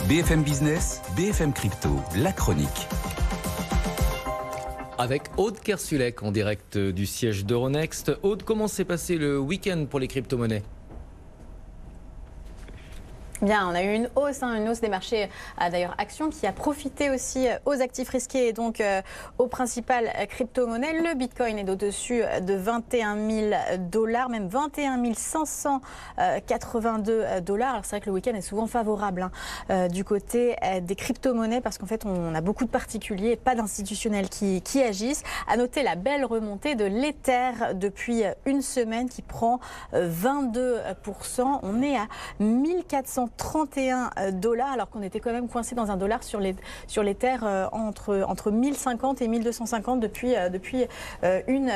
BFM Business, BFM Crypto, la chronique. Avec Aude Kersulek en direct du siège d'Euronext. Aude, comment s'est passé le week-end pour les crypto-monnaies ? Bien, on a eu une hausse des marchés, d'ailleurs actions, qui a profité aussi aux actifs risqués et donc aux principales crypto-monnaies. Le Bitcoin est au-dessus de 21 000 $, même 21 582 $. Alors c'est vrai que le week-end est souvent favorable du côté des crypto-monnaies parce qu'en fait on a beaucoup de particuliers et pas d'institutionnels qui agissent. À noter la belle remontée de l'Ether depuis une semaine qui prend 22%. On est à 1431 $ alors qu'on était quand même coincé dans un dollar sur l'Ether entre 1050 et 1250 depuis une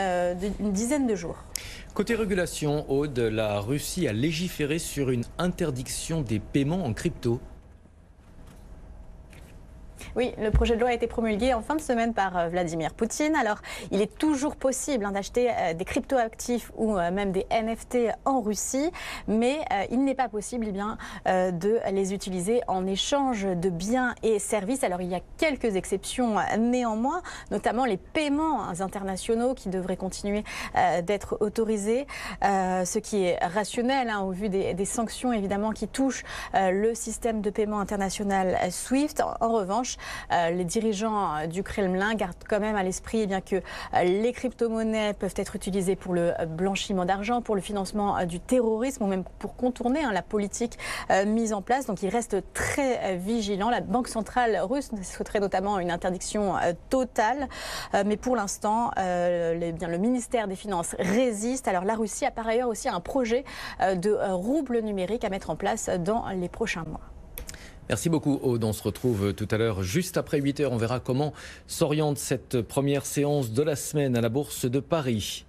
dizaine de jours. Côté régulation, Aude, la Russie a légiféré sur une interdiction des paiements en crypto. Oui, le projet de loi a été promulgué en fin de semaine par Vladimir Poutine. Alors, il est toujours possible d'acheter des cryptoactifs ou même des NFT en Russie, mais il n'est pas possible de les utiliser en échange de biens et services. Alors, il y a quelques exceptions néanmoins, notamment les paiements internationaux qui devraient continuer d'être autorisés, ce qui est rationnel au vu des sanctions évidemment qui touchent le système de paiement international SWIFT. En revanche, les dirigeants du Kremlin gardent quand même à l'esprit que les crypto-monnaies peuvent être utilisées pour le blanchiment d'argent, pour le financement du terrorisme ou même pour contourner la politique mise en place. Donc ils restent très vigilants. La Banque centrale russe souhaiterait notamment une interdiction totale. Mais pour l'instant, le ministère des Finances résiste. Alors la Russie a par ailleurs aussi un projet de rouble numérique à mettre en place dans les prochains mois. Merci beaucoup Aude, on se retrouve tout à l'heure juste après 8h. On verra comment s'oriente cette première séance de la semaine à la Bourse de Paris.